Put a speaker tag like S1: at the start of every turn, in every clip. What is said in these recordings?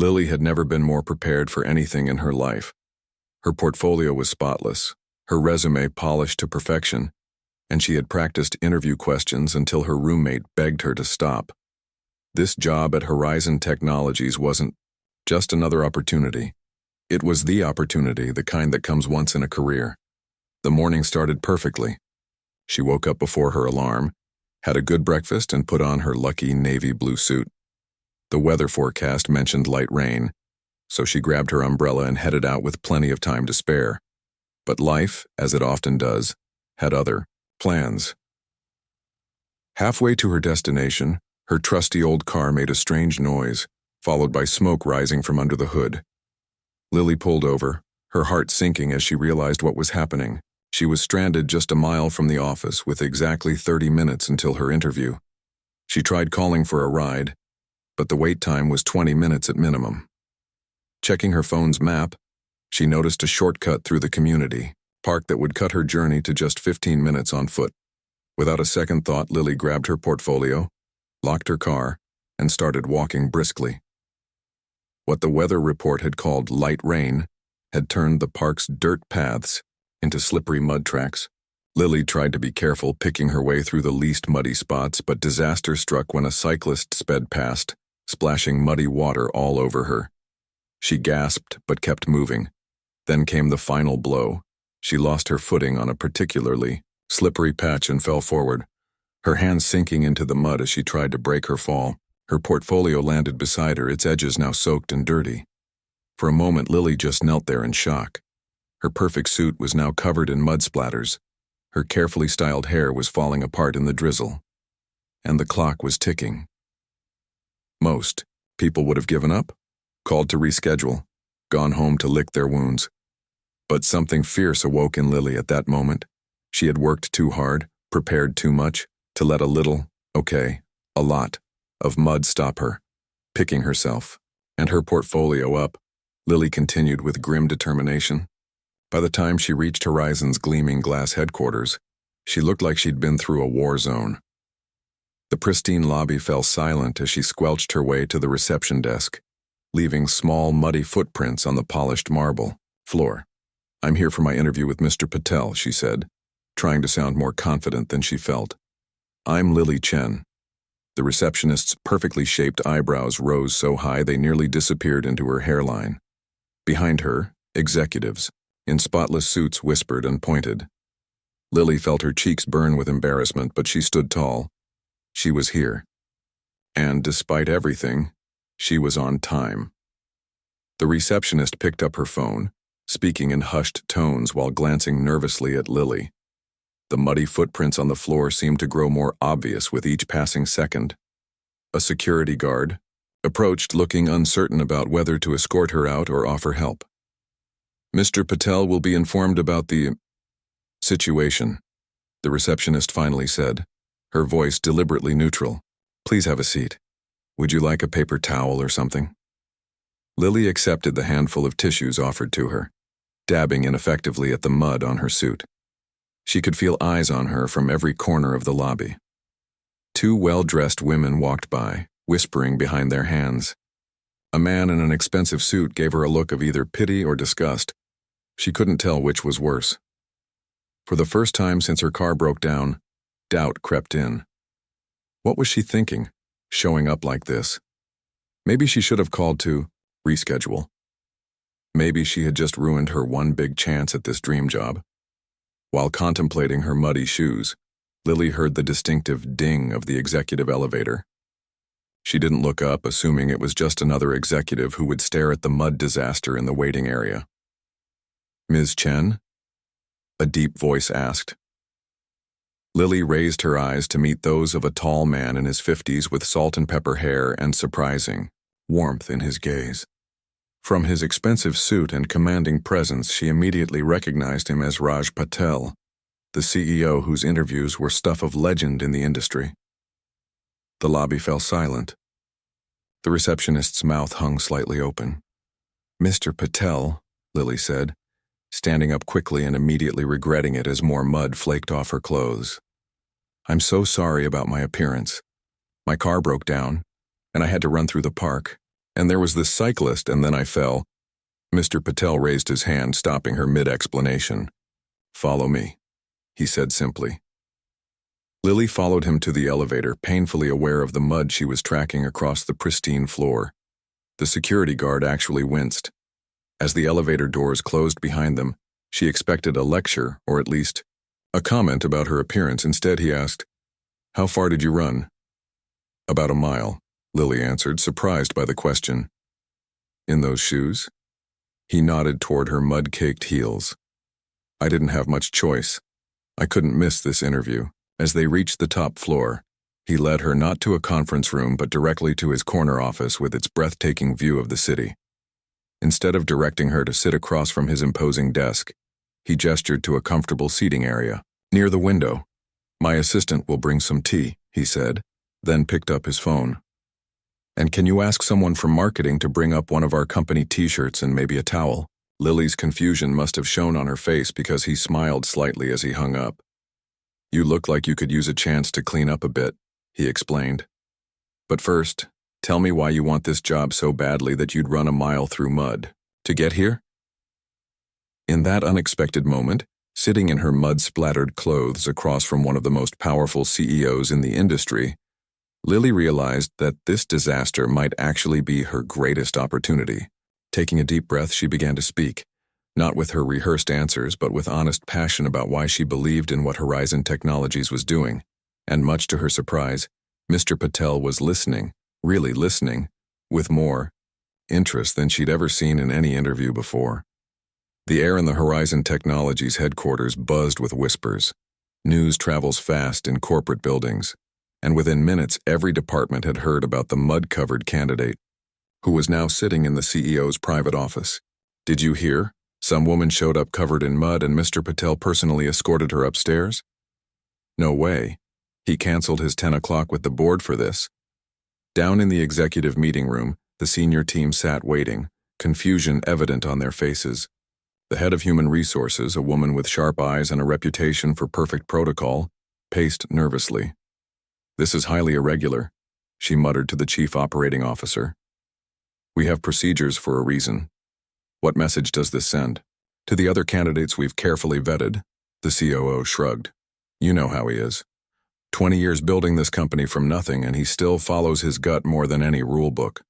S1: Lily had never been more prepared for anything in her life. Her portfolio was spotless, her resume polished to perfection, and she had practiced interview questions until her roommate begged her to stop. This job at Horizon Technologies wasn't just another opportunity. It was the opportunity, the kind that comes once in a career. The morning started perfectly. She woke up before her alarm, had a good breakfast, and put on her lucky navy blue suit. The weather forecast mentioned light rain, so she grabbed her umbrella and headed out with plenty of time to spare. But life, as it often does, had other plans. Halfway to her destination, her trusty old car made a strange noise, followed by smoke rising from under the hood. Lily pulled over, her heart sinking as she realized what was happening. She was stranded just a mile from the office with exactly 30 minutes until her interview. She tried calling for a ride, but the wait time was 20 minutes at minimum. Checking her phone's map, she noticed a shortcut through the community park that would cut her journey to just 15 minutes on foot. Without a second thought, Lily grabbed her portfolio, locked her car, and started walking briskly. What the weather report had called light rain had turned the park's dirt paths into slippery mud tracks. Lily tried to be careful, picking her way through the least muddy spots, but disaster struck when a cyclist sped past, splashing muddy water all over her. She gasped but kept moving. Then came the final blow. She lost her footing on a particularly slippery patch and fell forward, her hands sinking into the mud as she tried to break her fall. Her portfolio landed beside her, its edges now soaked and dirty. For a moment, Lily just knelt there in shock. Her perfect suit was now covered in mud splatters. Her carefully styled hair was falling apart in the drizzle. And the clock was ticking. Most people would have given up, called to reschedule, gone home to lick their wounds. But something fierce awoke in Lily at that moment. She had worked too hard, prepared too much, to let a little, a lot, of mud stop her. Picking herself and her portfolio up, Lily continued with grim determination. By the time she reached Horizon's gleaming glass headquarters, she looked like she'd been through a war zone. The pristine lobby fell silent as she squelched her way to the reception desk, leaving small, muddy footprints on the polished marble floor. "I'm here for my interview with Mr. Patel," she said, trying to sound more confident than she felt. "I'm Lily Chen." The receptionist's perfectly shaped eyebrows rose so high they nearly disappeared into her hairline. Behind her, executives, in spotless suits, whispered and pointed. Lily felt her cheeks burn with embarrassment, but she stood tall. She was here. And despite everything, she was on time. The receptionist picked up her phone, speaking in hushed tones while glancing nervously at Lily. The muddy footprints on the floor seemed to grow more obvious with each passing second. A security guard approached, looking uncertain about whether to escort her out or offer help. "Mr. Patel will be informed about the situation," the receptionist finally said, her voice deliberately neutral. "Please have a seat. Would you like a paper towel or something?" Lily accepted the handful of tissues offered to her, dabbing ineffectively at the mud on her suit. She could feel eyes on her from every corner of the lobby. Two well-dressed women walked by, whispering behind their hands. A man in an expensive suit gave her a look of either pity or disgust. She couldn't tell which was worse. For the first time since her car broke down, doubt crept in. What was she thinking, showing up like this? Maybe she should have called to reschedule. Maybe she had just ruined her one big chance at this dream job. While contemplating her muddy shoes, Lily heard the distinctive ding of the executive elevator. She didn't look up, assuming it was just another executive who would stare at the mud disaster in the waiting area. "Ms. Chen?" a deep voice asked. Lily raised her eyes to meet those of a tall man in his 50s with salt and pepper hair and surprising warmth in his gaze. From his expensive suit and commanding presence, she immediately recognized him as Raj Patel, the CEO whose interviews were stuff of legend in the industry. The lobby fell silent. The receptionist's mouth hung slightly open. "Mr. Patel," Lily said, standing up quickly and immediately regretting it as more mud flaked off her clothes. "I'm so sorry about my appearance. My car broke down, and I had to run through the park. And there was this cyclist, and then I fell. Mr. Patel raised his hand, stopping her mid-explanation. Follow me, he said simply. Lily followed him to the elevator, painfully aware of the mud she was tracking across the pristine floor. The security guard actually winced. As the elevator doors closed behind them, she expected a lecture, or at least a comment about her appearance. Instead, he asked, "How far did you run?" "About a mile," Lily answered, surprised by the question. "In those shoes?" He nodded toward her mud-caked heels. "I didn't have much choice. I couldn't miss this interview." As they reached the top floor, he led her not to a conference room but directly to his corner office with its breathtaking view of the city. Instead of directing her to sit across from his imposing desk, he gestured to a comfortable seating area near the window. "My assistant will bring some tea," he said, then picked up his phone. "And can you ask someone from marketing to bring up one of our company t-shirts and maybe a towel?" Lily's confusion must have shown on her face because he smiled slightly as he hung up. "You look like you could use a chance to clean up a bit," he explained. "But first, tell me why you want this job so badly that you'd run a mile through mud to get here?" In that unexpected moment, sitting in her mud-splattered clothes across from one of the most powerful CEOs in the industry, Lily realized that this disaster might actually be her greatest opportunity. Taking a deep breath, she began to speak, not with her rehearsed answers but with honest passion about why she believed in what Horizon Technologies was doing. And much to her surprise, Mr. Patel was listening, really listening, with more interest than she'd ever seen in any interview before. The air in the Horizon Technologies headquarters buzzed with whispers. News travels fast in corporate buildings, and within minutes every department had heard about the mud-covered candidate, who was now sitting in the CEO's private office. "Did you hear? Some woman showed up covered in mud and Mr. Patel personally escorted her upstairs?" "No way. He canceled his 10 o'clock with the board for this." Down in the executive meeting room, the senior team sat waiting, confusion evident on their faces. The head of human resources, a woman with sharp eyes and a reputation for perfect protocol, paced nervously. "This is highly irregular," she muttered to the chief operating officer. "We have procedures for a reason. What message does this send?" "To the other candidates we've carefully vetted," the COO shrugged. "You know how he is. 20 years building this company from nothing, and he still follows his gut more than any rule book."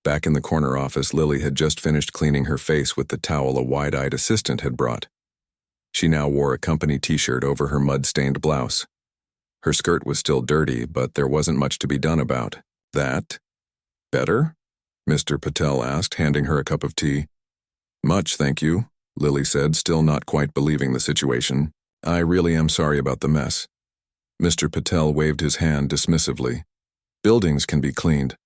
S1: Back in the corner office, Lily had just finished cleaning her face with the towel a wide-eyed assistant had brought. She now wore a company t-shirt over her mud-stained blouse. Her skirt was still dirty, but there wasn't much to be done about that. "Better?" Mr. Patel asked, handing her a cup of tea. "Much, thank you," Lily said, still not quite believing the situation. "I really am sorry about the mess." Mr. Patel waved his hand dismissively. "Buildings can be cleaned.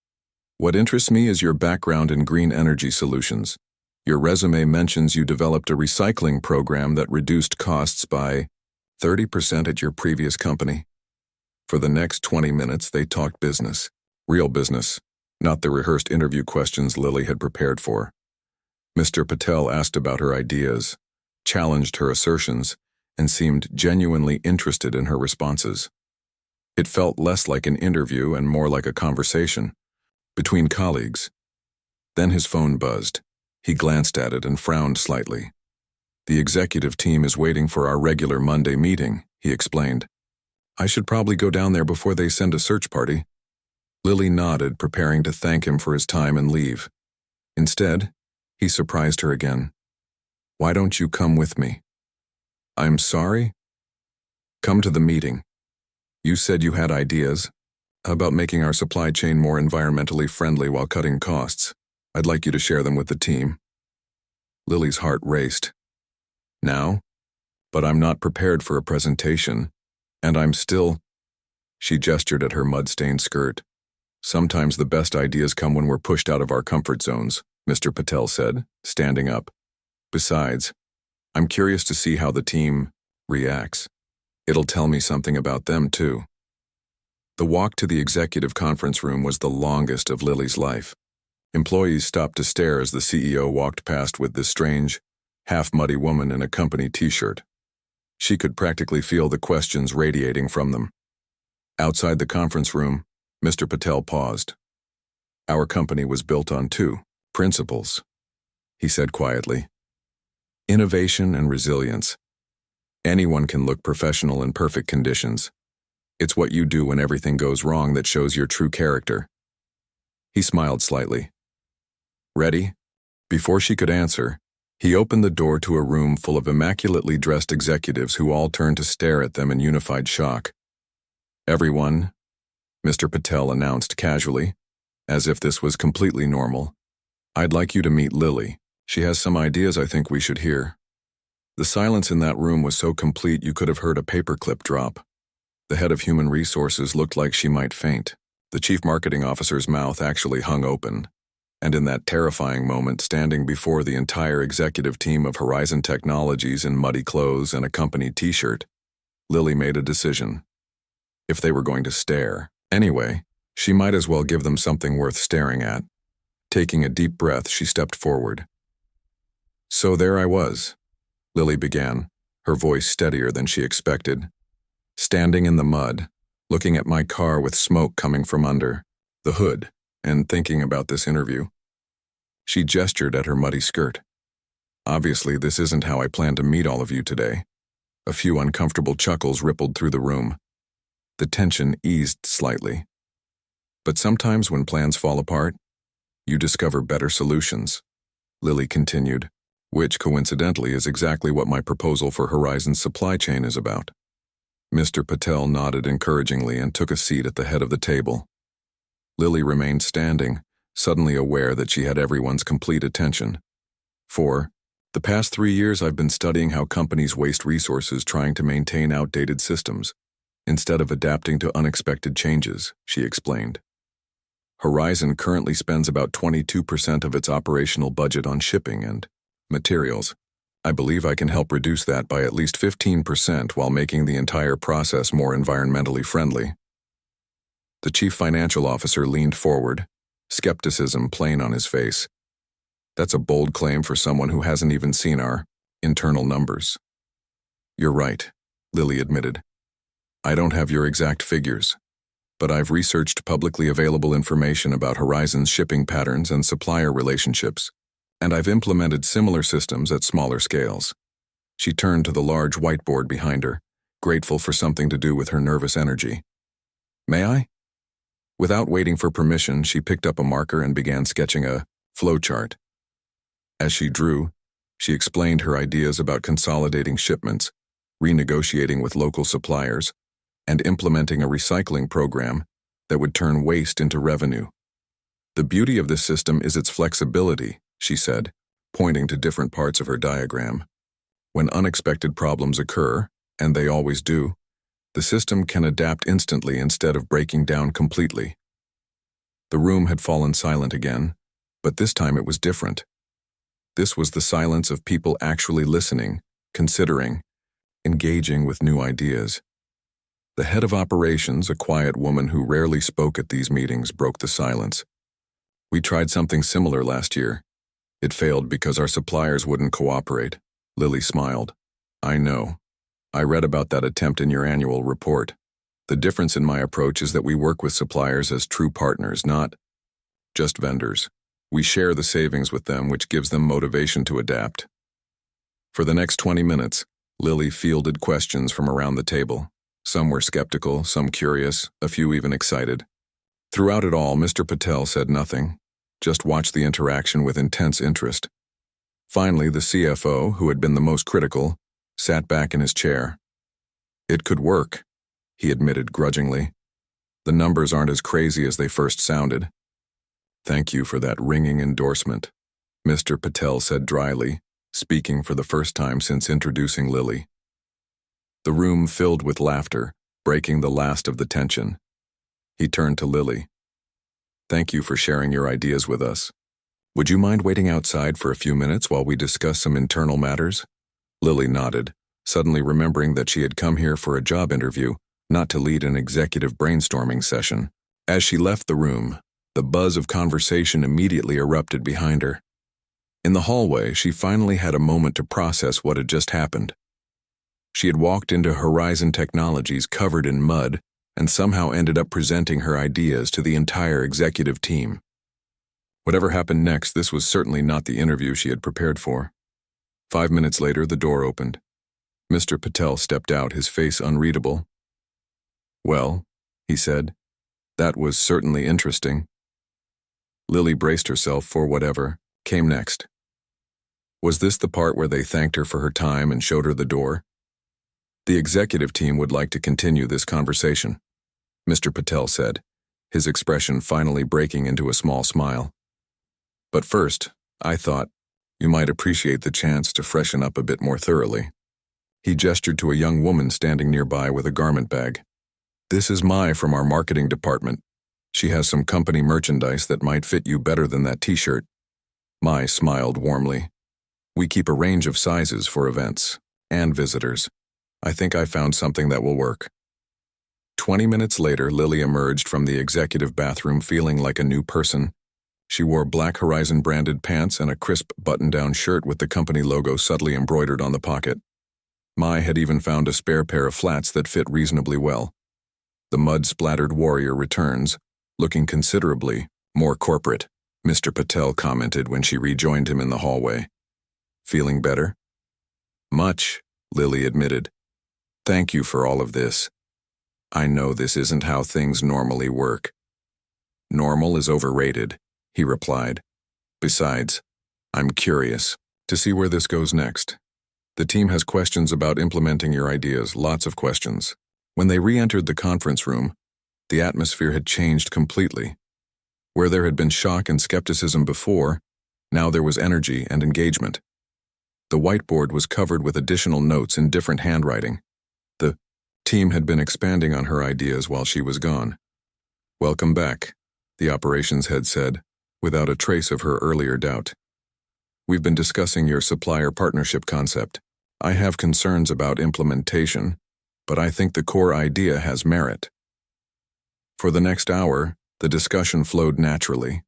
S1: What interests me is your background in green energy solutions. Your resume mentions you developed a recycling program that reduced costs by 30% at your previous company." For the next 20 minutes, they talked business. Real business, not the rehearsed interview questions Lily had prepared for. Mr. Patel asked about her ideas, challenged her assertions, and seemed genuinely interested in her responses. It felt less like an interview and more like a conversation between colleagues. Then his phone buzzed. He glanced at it and frowned slightly. "The executive team is waiting for our regular Monday meeting," he explained. "I should probably go down there before they send a search party." Lily nodded, preparing to thank him for his time and leave. Instead, he surprised her again. "Why don't you come with me?" "I'm sorry?" "Come to the meeting. You said you had ideas about making our supply chain more environmentally friendly while cutting costs. I'd like you to share them with the team." Lily's heart raced. "Now? But I'm not prepared for a presentation, and I'm still—" She gestured at her mud-stained skirt. "Sometimes the best ideas come when we're pushed out of our comfort zones," Mr. Patel said, standing up. "Besides, I'm curious to see how the team reacts. It'll tell me something about them, too." The walk to the executive conference room was the longest of Lily's life. Employees stopped to stare as the CEO walked past with this strange, half-muddy woman in a company t-shirt. She could practically feel the questions radiating from them. Outside the conference room, Mr. Patel paused. Our company was built on two principles, he said quietly. Innovation and resilience. Anyone can look professional in perfect conditions. It's what you do when everything goes wrong that shows your true character. He smiled slightly. Ready? Before she could answer, he opened the door to a room full of immaculately dressed executives who all turned to stare at them in unified shock. Everyone, Mr. Patel announced casually, as if this was completely normal. I'd like you to meet Lily. She has some ideas I think we should hear. The silence in that room was so complete you could have heard a paperclip drop. The head of human resources looked like she might faint. The chief marketing officer's mouth actually hung open. And in that terrifying moment, standing before the entire executive team of Horizon Technologies in muddy clothes and a company t-shirt, Lily made a decision. If they were going to stare, anyway, she might as well give them something worth staring at. Taking a deep breath, she stepped forward. So there I was, Lily began, her voice steadier than she expected. Standing in the mud, looking at my car with smoke coming from under the hood, and thinking about this interview. She gestured at her muddy skirt. Obviously, this isn't how I plan to meet all of you today. A few uncomfortable chuckles rippled through the room. The tension eased slightly. But sometimes when plans fall apart, you discover better solutions, Lily continued, which coincidentally is exactly what my proposal for Horizon's supply chain is about. Mr. Patel nodded encouragingly and took a seat at the head of the table. Lily remained standing, suddenly aware that she had everyone's complete attention. For the past 3 years, I've been studying how companies waste resources trying to maintain outdated systems, instead of adapting to unexpected changes, she explained. Horizon currently spends about 22% of its operational budget on shipping and materials. I believe I can help reduce that by at least 15% while making the entire process more environmentally friendly. The chief financial officer leaned forward, skepticism plain on his face. That's a bold claim for someone who hasn't even seen our internal numbers. You're right, Lily admitted. I don't have your exact figures, but I've researched publicly available information about Horizon's shipping patterns and supplier relationships, and I've implemented similar systems at smaller scales. She turned to the large whiteboard behind her, grateful for something to do with her nervous energy. May I? Without waiting for permission, she picked up a marker and began sketching a flowchart. As she drew, she explained her ideas about consolidating shipments, renegotiating with local suppliers, and implementing a recycling program that would turn waste into revenue. The beauty of this system is its flexibility, she said, pointing to different parts of her diagram. When unexpected problems occur, and they always do, the system can adapt instantly instead of breaking down completely. The room had fallen silent again, but this time it was different. This was the silence of people actually listening, considering, engaging with new ideas. The head of operations, a quiet woman who rarely spoke at these meetings, broke the silence. We tried something similar last year. It failed because our suppliers wouldn't cooperate. Lily smiled. I know. I read about that attempt in your annual report. The difference in my approach is that we work with suppliers as true partners, not just vendors. We share the savings with them, which gives them motivation to adapt. For the next 20 minutes, Lily fielded questions from around the table. Some were skeptical, some curious, a few even excited. Throughout it all, Mr. Patel said nothing, just watched the interaction with intense interest. Finally, the CFO, who had been the most critical, sat back in his chair. It could work, he admitted grudgingly. The numbers aren't as crazy as they first sounded. Thank you for that ringing endorsement, Mr. Patel said dryly, speaking for the first time since introducing Lily. The room filled with laughter, breaking the last of the tension. He turned to Lily. Thank you for sharing your ideas with us. Would you mind waiting outside for a few minutes while we discuss some internal matters? Lily nodded, suddenly remembering that she had come here for a job interview, not to lead an executive brainstorming session. As she left the room, the buzz of conversation immediately erupted behind her. In the hallway, she finally had a moment to process what had just happened. She had walked into Horizon Technologies covered in mud and somehow ended up presenting her ideas to the entire executive team. Whatever happened next, this was certainly not the interview she had prepared for. 5 minutes later, the door opened. Mr. Patel stepped out, his face unreadable. "Well," he said, "that was certainly interesting." Lily braced herself for whatever came next. Was this the part where they thanked her for her time and showed her the door? "The executive team would like to continue this conversation," Mr. Patel said, his expression finally breaking into a small smile. "But first, I thought you might appreciate the chance to freshen up a bit more thoroughly." He gestured to a young woman standing nearby with a garment bag. "This is Mai from our marketing department. She has some company merchandise that might fit you better than that t-shirt." Mai smiled warmly. "We keep a range of sizes for events and visitors. I think I found something that will work." 20 minutes later, Lily emerged from the executive bathroom feeling like a new person. She wore Black Horizon branded pants and a crisp button-down shirt with the company logo subtly embroidered on the pocket. Mai had even found a spare pair of flats that fit reasonably well. The mud-splattered warrior returns, looking considerably more corporate, Mr. Patel commented when she rejoined him in the hallway. "Feeling better?" "Much," Lily admitted. "Thank you for all of this. I know this isn't how things normally work." "Normal is overrated," he replied. "Besides, I'm curious to see where this goes next. The team has questions about implementing your ideas, lots of questions." When they re-entered the conference room, the atmosphere had changed completely. Where there had been shock and skepticism before, now there was energy and engagement. The whiteboard was covered with additional notes in different handwriting. The team had been expanding on her ideas while she was gone. "Welcome back," the operations head said, without a trace of her earlier doubt. "We've been discussing your supplier partnership concept. I have concerns about implementation, but I think the core idea has merit." For the next hour, the discussion flowed naturally.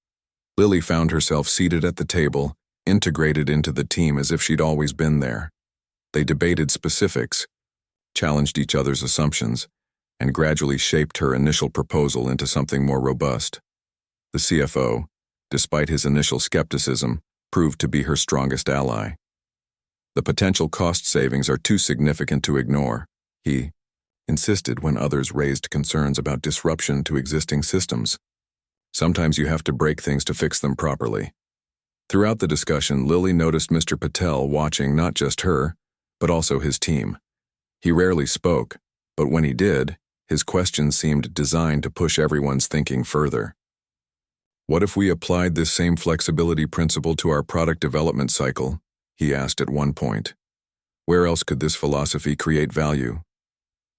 S1: Lily found herself seated at the table, integrated into the team as if she'd always been there. They debated specifics, challenged each other's assumptions, and gradually shaped her initial proposal into something more robust. The CFO, despite his initial skepticism, proved to be her strongest ally. "The potential cost savings are too significant to ignore," he insisted when others raised concerns about disruption to existing systems. "Sometimes you have to break things to fix them properly." Throughout the discussion, Lily noticed Mr. Patel watching not just her, but also his team. He rarely spoke, but when he did, his questions seemed designed to push everyone's thinking further. "What if we applied this same flexibility principle to our product development cycle?" he asked at one point. "Where else could this philosophy create value?"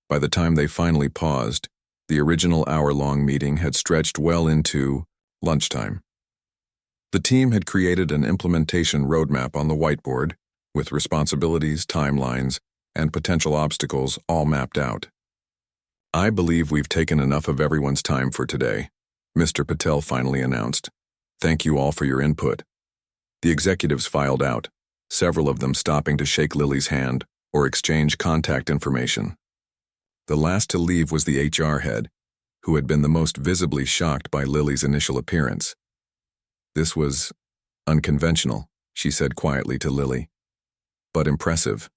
S1: By the time they finally paused, the original hour-long meeting had stretched well into lunchtime. The team had created an implementation roadmap on the whiteboard, with responsibilities, timelines, and potential obstacles all mapped out. "I believe we've taken enough of everyone's time for today," Mr. Patel finally announced. "Thank you all for your input." The executives filed out, several of them stopping to shake Lily's hand or exchange contact information. The last to leave was the HR head, who had been the most visibly shocked by Lily's initial appearance. "This was unconventional," she said quietly to Lily. "But impressive.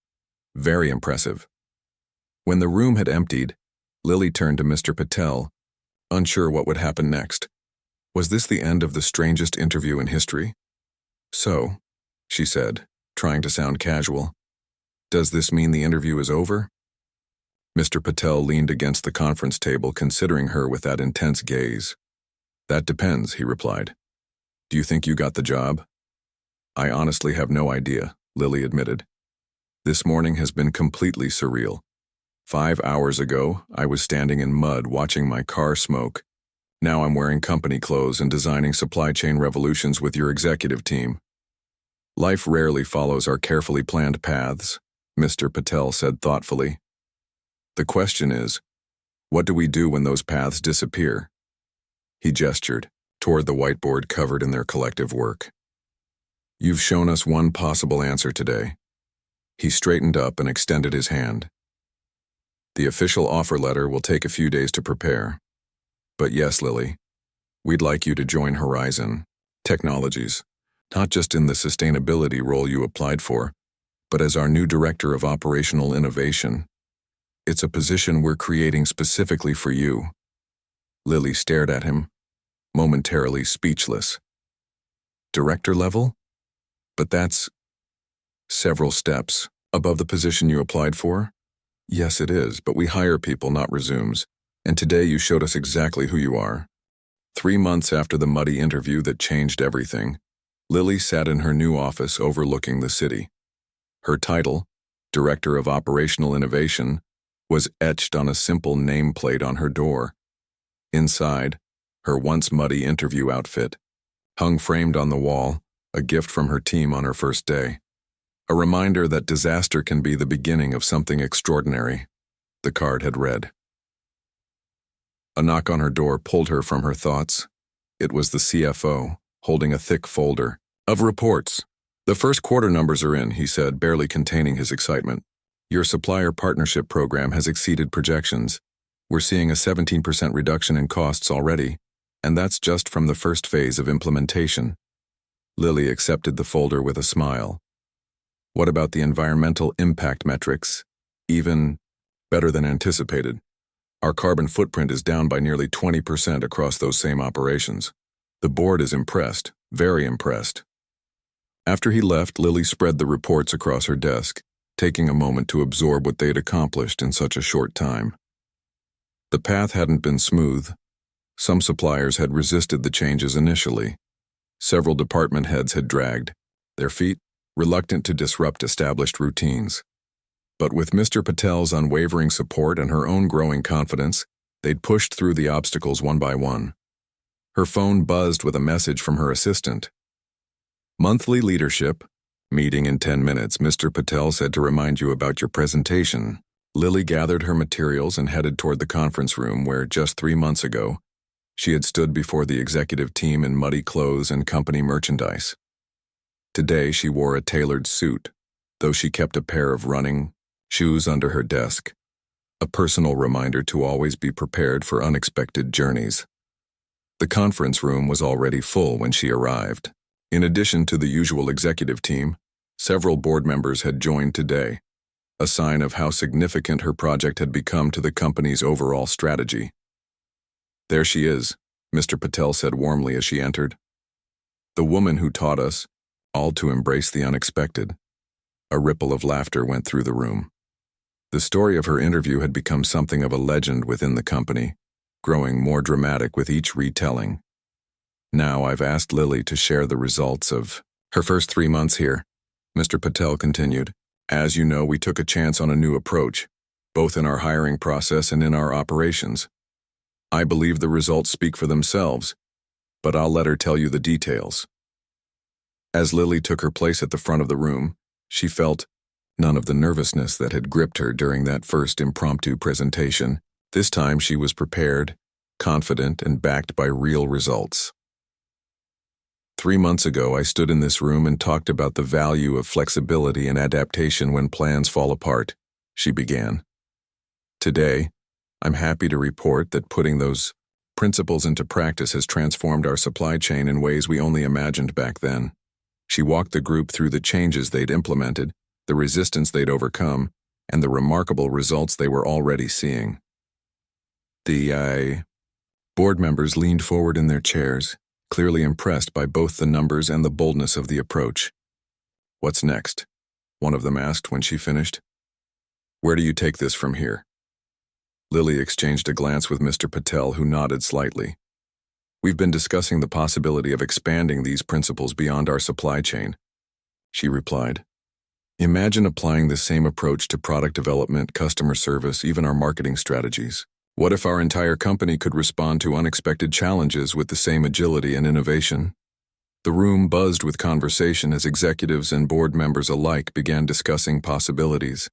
S1: Very impressive." When the room had emptied, Lily turned to Mr. Patel, unsure what would happen next. Was this the end of the strangest interview in history? "So," she said, trying to sound casual, "does this mean the interview is over?" Mr. Patel leaned against the conference table, considering her with that intense gaze. "That depends," he replied. "Do you think you got the job?" "I honestly have no idea," Lily admitted. "This morning has been completely surreal. 5 hours ago, I was standing in mud watching my car smoke. Now I'm wearing company clothes and designing supply chain revolutions with your executive team. Life rarely follows our carefully planned paths," Mr. Patel said thoughtfully. "The question is, what do we do when those paths disappear?" He gestured toward the whiteboard covered in their collective work. "You've shown us one possible answer today." He straightened up and extended his hand. "The official offer letter will take a few days to prepare. But yes, Lily, we'd like you to join Horizon technologies, not just in the sustainability role you applied for, but as our new Director of Operational Innovation. It's a position we're creating specifically for you." Lily stared at him, momentarily speechless. "Director level? But that's several steps above the position you applied for?" "Yes, it is, but we hire people, not resumes, and today you showed us exactly who you are." 3 months after the muddy interview that changed everything, Lily sat in her new office overlooking the city. Her title, Director of Operational Innovation, was etched on a simple nameplate on her door. Inside, her once muddy interview outfit hung framed on the wall, a gift from her team on her first day. A reminder that disaster can be the beginning of something extraordinary, the card had read. A knock on her door pulled her from her thoughts. It was the CFO, holding a thick folder of reports. "The first quarter numbers are in," he said, barely containing his excitement. "Your supplier partnership program has exceeded projections. We're seeing a 17% reduction in costs already, and that's just from the first phase of implementation." Lily accepted the folder with a smile. "What about the environmental impact metrics?" "Even better than anticipated. Our carbon footprint is down by nearly 20% across those same operations. The board is impressed, very impressed." After he left, Lily spread the reports across her desk, taking a moment to absorb what they'd accomplished in such a short time. The path hadn't been smooth. Some suppliers had resisted the changes initially. Several department heads had dragged their feet, reluctant to disrupt established routines. But with Mr. Patel's unwavering support and her own growing confidence, they'd pushed through the obstacles one by one. Her phone buzzed with a message from her assistant. "Monthly leadership. Meeting in 10 minutes. Mr. Patel said to remind you about your presentation." Lily gathered her materials and headed toward the conference room where, just 3 months ago, she had stood before the executive team in muddy clothes and company merchandise. Today she wore a tailored suit, though she kept a pair of running shoes under her desk, a personal reminder to always be prepared for unexpected journeys. The conference room was already full when she arrived. In addition to the usual executive team, several board members had joined today, a sign of how significant her project had become to the company's overall strategy. "There she is," Mr. Patel said warmly as she entered. "The woman who taught us all to embrace the unexpected." A ripple of laughter went through the room. The story of her interview had become something of a legend within the company, growing more dramatic with each retelling. "Now I've asked Lily to share the results of her first 3 months here," Mr. Patel continued. "As you know, we took a chance on a new approach, both in our hiring process and in our operations. I believe the results speak for themselves, but I'll let her tell you the details." As Lily took her place at the front of the room, she felt none of the nervousness that had gripped her during that first impromptu presentation. This time she was prepared, confident, and backed by real results. 3 months ago, I stood in this room and talked about the value of flexibility and adaptation when plans fall apart," she began. "Today, I'm happy to report that putting those principles into practice has transformed our supply chain in ways we only imagined back then." She walked the group through the changes they'd implemented, the resistance they'd overcome, and the remarkable results they were already seeing. The board members leaned forward in their chairs, clearly impressed by both the numbers and the boldness of the approach. "What's next?" one of them asked when she finished. "Where do you take this from here?" Lily exchanged a glance with Mr. Patel, who nodded slightly. "We've been discussing the possibility of expanding these principles beyond our supply chain," she replied. "Imagine applying the same approach to product development, customer service, even our marketing strategies. What if our entire company could respond to unexpected challenges with the same agility and innovation?" The room buzzed with conversation as executives and board members alike began discussing possibilities.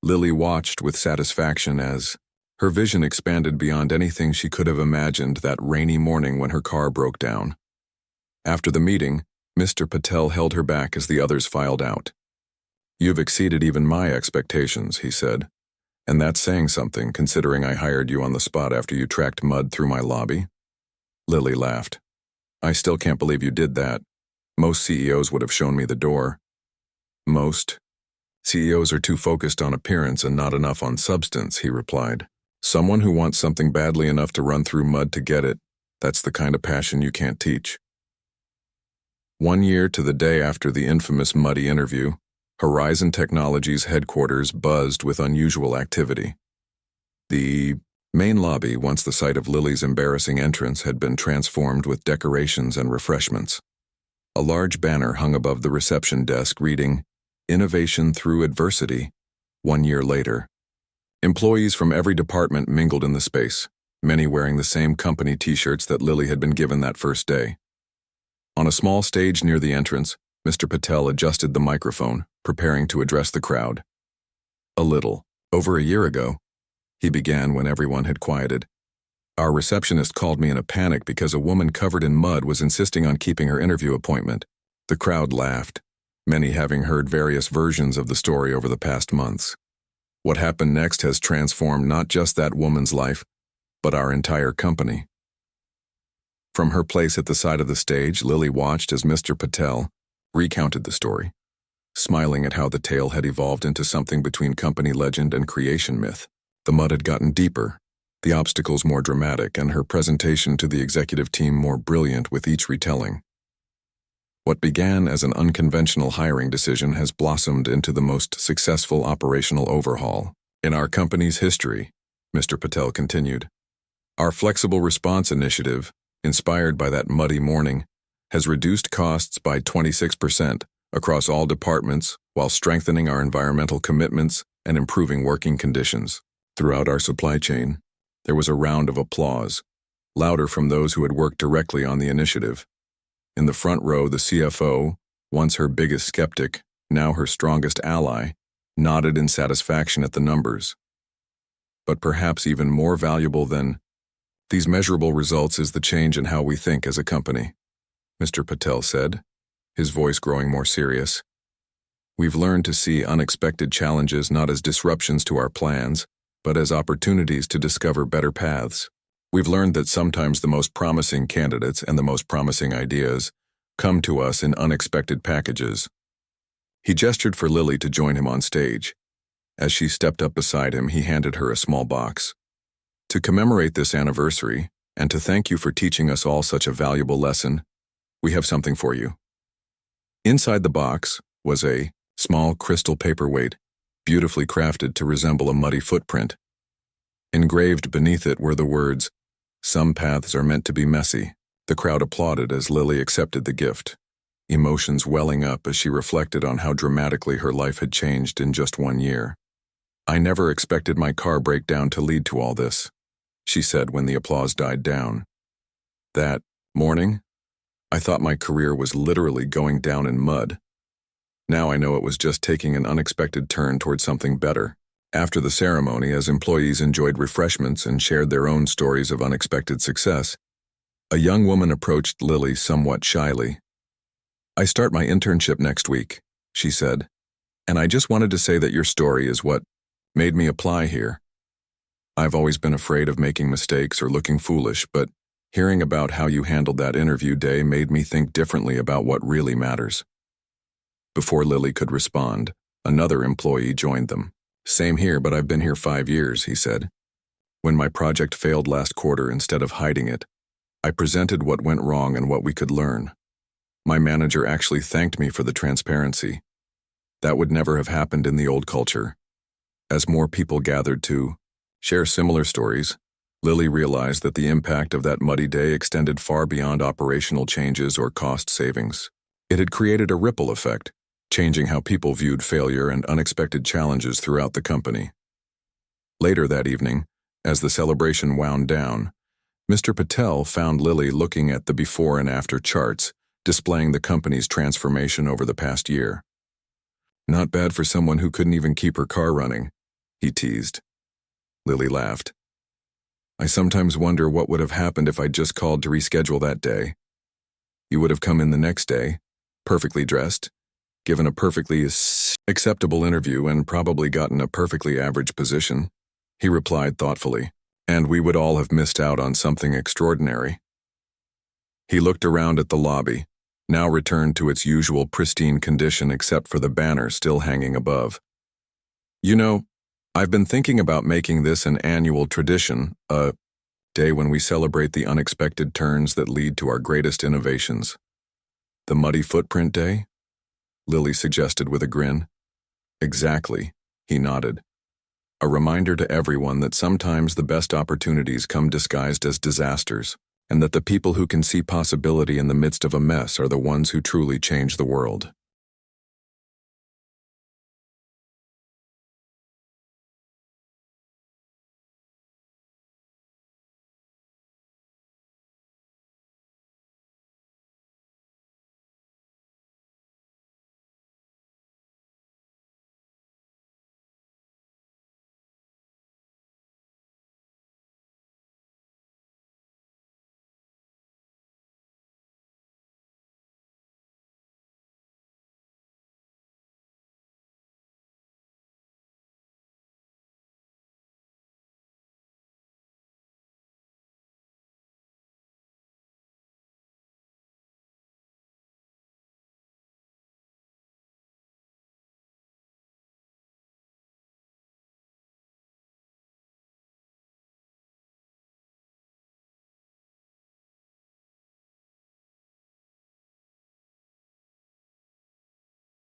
S1: Lily watched with satisfaction as her vision expanded beyond anything she could have imagined that rainy morning when her car broke down. After the meeting, Mr. Patel held her back as the others filed out. "You've exceeded even my expectations," he said. "And that's saying something, considering I hired you on the spot after you tracked mud through my lobby." Lily laughed. I still can't believe you did that. Most CEOs would have shown me the door. Most CEOs are too focused on appearance and not enough on substance, he replied. Someone who wants something badly enough to run through mud to get it, that's the kind of passion you can't teach. 1 year to the day after the infamous muddy interview, Horizon Technologies headquarters buzzed with unusual activity. The main lobby, once the site of Lily's embarrassing entrance, had been transformed with decorations and refreshments. A large banner hung above the reception desk reading, "Innovation through Adversity, 1 year later." Employees from every department mingled in the space, many wearing the same company t-shirts that Lily had been given that first day. On a small stage near the entrance, Mr. Patel adjusted the microphone, preparing to address the crowd. A little over a year ago, he began when everyone had quieted. Our receptionist called me in a panic because a woman covered in mud was insisting on keeping her interview appointment. The crowd laughed, many having heard various versions of the story over the past months. What happened next has transformed not just that woman's life, but our entire company. From her place at the side of the stage, Lily watched as Mr. Patel recounted the story, smiling at how the tale had evolved into something between company legend and creation myth. The mud had gotten deeper, the obstacles more dramatic, and her presentation to the executive team more brilliant with each retelling. What began as an unconventional hiring decision has blossomed into the most successful operational overhaul in our company's history, Mr. Patel continued. Our flexible response initiative, inspired by that muddy morning, has reduced costs by 26% across all departments while strengthening our environmental commitments and improving working conditions. Throughout our supply chain, there was a round of applause, louder from those who had worked directly on the initiative. In the front row, the CFO, once her biggest skeptic, now her strongest ally, nodded in satisfaction at the numbers. But perhaps even more valuable than these measurable results is the change in how we think as a company, Mr. Patel said, his voice growing more serious. We've learned to see unexpected challenges not as disruptions to our plans, but as opportunities to discover better paths. We've learned that sometimes the most promising candidates and the most promising ideas come to us in unexpected packages. He gestured for Lily to join him on stage. As she stepped up beside him, he handed her a small box. To commemorate this anniversary, and to thank you for teaching us all such a valuable lesson, we have something for you. Inside the box was a small crystal paperweight, beautifully crafted to resemble a muddy footprint. Engraved beneath it were the words, "Some paths are meant to be messy." The crowd applauded as Lily accepted the gift, emotions welling up as she reflected on how dramatically her life had changed in just 1 year. "I never expected my car breakdown to lead to all this," she said when the applause died down. "That morning, I thought my career was literally going down in mud. Now I know it was just taking an unexpected turn toward something better." After the ceremony, as employees enjoyed refreshments and shared their own stories of unexpected success, a young woman approached Lily somewhat shyly. "I start my internship next week," she said, "and I just wanted to say that your story is what made me apply here. I've always been afraid of making mistakes or looking foolish, but hearing about how you handled that interview day made me think differently about what really matters." Before Lily could respond, another employee joined them. "Same here, but I've been here 5 years," he said. "When my project failed last quarter, instead of hiding it, I presented what went wrong and what we could learn. My manager actually thanked me for the transparency. That would never have happened in the old culture." As more people gathered to share similar stories, Lily realized that the impact of that muddy day extended far beyond operational changes or cost savings. It had created a ripple effect, changing how people viewed failure and unexpected challenges throughout the company. Later that evening, as the celebration wound down, Mr. Patel found Lily looking at the before and after charts, displaying the company's transformation over the past year. "Not bad for someone who couldn't even keep her car running," he teased. Lily laughed. "I sometimes wonder what would have happened if I'd just called to reschedule that day. You would have come in the next day, perfectly dressed, given a perfectly acceptable interview, and probably gotten a perfectly average position," he replied thoughtfully, "and we would all have missed out on something extraordinary." He looked around at the lobby, now returned to its usual pristine condition except for the banner still hanging above. You know, I've been thinking about making this an annual tradition, a day when we celebrate the unexpected turns that lead to our greatest innovations. The Muddy Footprint Day? Lily suggested with a grin. Exactly, he nodded. A reminder to everyone that sometimes the best opportunities come disguised as disasters, and that the people who can see possibility in the midst of a mess are the ones who truly change the world.